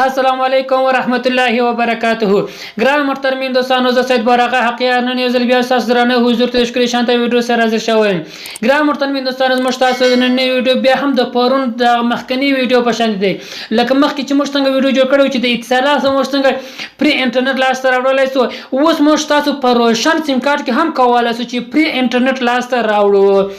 السلام علیکم ورحمت الله وبرکاته. ګران محترمین دوستانو، زه سید براغه حقیقت نن یو ځل بیا تاسو درانه حضور ته شکر شانته ویډیو سره حاضر شوم. ګران محترمین دوستانو، زموږ تاسو نن ویډیو بیا هم د پرون د مخکنی ویډیو په شان دی. لکه مخکې چې موږ څنګه ویډیو جوړ کړو چې د اتصالات موږ څنګه پری انټرنیټ لاسته راوړلای سو، اوس موږ تاسو په روشن سیم کارت کې هم کولای سو چې پری انټرنیټ لاسته راوړو.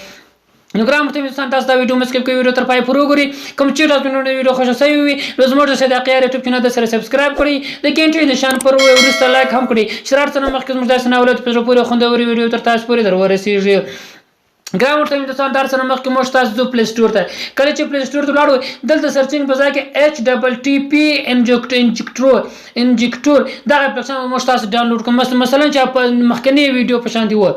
نو ګرام ته انسان تاسو دا ویډیو مسکیپ کوي، ویډیو تر پای پورې وګورئ. کوم چې تاسو نن ویډیو خوښ شوی وي نو زموږ د صداقت یوټیوب چینل د سره سبسکرایب کړئ، د کینټي نشان پر ورسته لایک هم کړئ. شرارت نه مخکې زموږ د سناولت په پورې خوندوري ویډیو تر تاسو پورې درورسیږي. ګرام ته انسان در سره مخکې موږ تاسو د پلی سٹور ته کله چې پلی سٹور ته لاړو، دلته سرچینګ په ځای کې HTTP انجکټور دا اپلیکیشن موږ تاسو ډاونلوډ کوم. مثلا چې په مخکنی ویډیو په شان دی و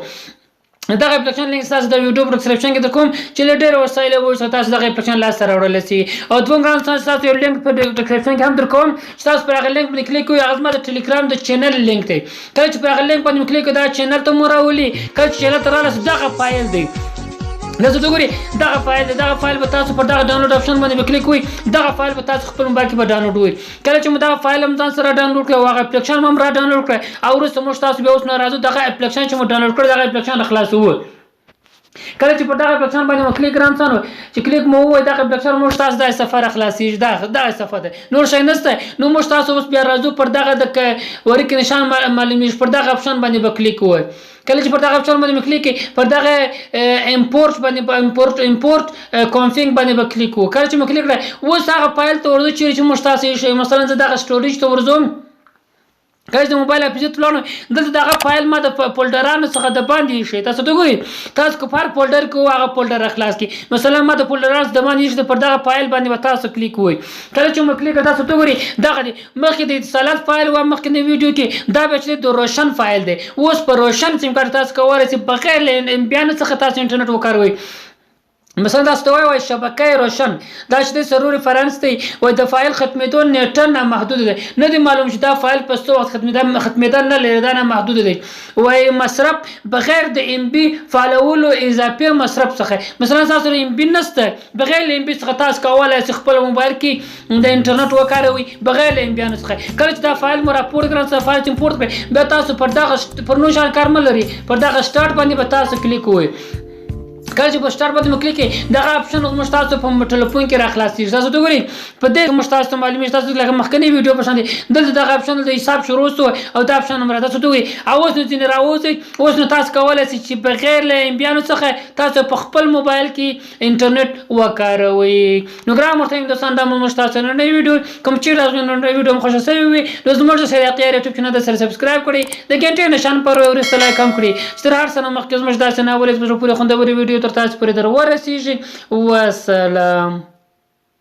دا اپلیکیشن لینک تاسو د ویډیو په ډسکرپشن کې درکوم چې له ډېر وسایل وو تاسو د اپلیکیشن لاسته راوړل شي. او دوم ګرام تاسو یو لینک په ډسکرپشن کې هم درکوم چې تاسو پر هغه لینک باندې کلیک کوئ. هغه زما د ټلیګرام د چینل لینک دی. کله چې پر هغه لینک باندې کلیک کوئ دا چینل ته مو راولي. کله چې چینل ته راغله دغه فایل دی، لږ ته ګوري دغه فایل به تاسو په دغه ډاونلوډ آپشن باندې کلیک کوئ. دغه فایل به تاسو خپل موبایل کې به ډاونلوډ وي. کله چې مو دغه فایل هم ځان سره ډاونلوډ کړئ او هغه اپلیکیشن هم را ډاونلوډ کړئ او وروسته موږ تاسو بیا اوس نه راځو دغه اپلیکیشن چې مو ډاونلوډ کړی دغه اپلیکیشن خلاصوو. کله چې په دغه اپلیکیشن باندې مو کلیک رانځانو چې کلیک مو وای دغه اپلیکیشن موږ تاسو د سفر خلاصيږي. دا صفه ده، نور شي نشته. نو موږ تاسو اوس بیا راځو پر دغه د ورکه نشان معلومیږي پر دغه اپشن باندې به کلیک وای. کله چې پر دغه اپشن باندې کلیک کړئ پر دغه امپورټ باندې امپورټ کانفیګ باندې به کلیک وکړئ. کله چې مو کلیک کړئ اوس هغه فایل ته ورځو چې موږ تاسو یې مثلا زه دغه سټوریج ته ورځم. کله چې موبایل اپلیکیشن تلونو دلته دغه فایل ما د فولډرانو څخه د باندې شي تاسو ته ګورئ. تاسو کو پر فولډر کې هغه فولډر خلاص کی مثلا ما د فولډرانو د باندې شي پر دغه فایل باندې تاسو کلیک وای. کله چې مو کلیک تاسو ته ګورئ دغه مخکې د اتصالات فایل و مخکې د ویډیو کې دا به د روشن فایل دی. اوس په روشن سیم کارت تاسو کولای شئ بغیر بیان څخه تاسو انټرنیټ وکاروئ. مثلا تاسو ته وایي شبکه روشن دا چې د سرور ریفرنس دی وای د فایل ختمېدو نیټه نه محدود دی. نه دی معلوم چې دا فایل په څو وخت ختمېدل نه لري، دا نه محدود دی. وای مصرف بغیر د ام بي فالولو اضافي مصرف څخه مثلا تاسو ام بي نشته بغیر ام بي څخه تاسو کولای شئ خپل موبایل کې د انټرنیټ وکاروئ بغیر ام بي څخه. کله چې دا فایل مو راپورټ کړئ څه فایل امپورټ کړئ بیا تاسو پر دغه پر نو شان کار ملري پر دغه سٹارټ باندې به تاسو کلیک وای. کله چې په سٹارټ باندې کلیک کړئ دغه اپشن موږ تاسو په ټلیفون کې راخلاصي. تاسو ته ګورئ په دې موږ تاسو معلومات تاسو لکه مخکنی ویډیو په شان دي دلته دغه اپشن د حساب شروع سو او دا اپشن مراد تاسو ته ګورئ اوس نو ځین راوځي. اوس نو تاسو کولای شئ چې بغیر له امبیانو څخه تاسو په خپل موبایل کې انټرنیټ وکاروئ. نو ګرام ورته دوستان دا موږ تاسو نن ویډیو کوم چې راځو نن ویډیو مخ شوی وي نو زموږ سره تیار یوټیوب چینل د سره سبسکرایب کړئ، د ګنټې نشان پر ورسته لایک هم کړئ. ستر هر سره مخکې زموږ داسې نه ولې په پوره خوندوري ویډیو تر تاسو پورې ورسیږي. والسلام.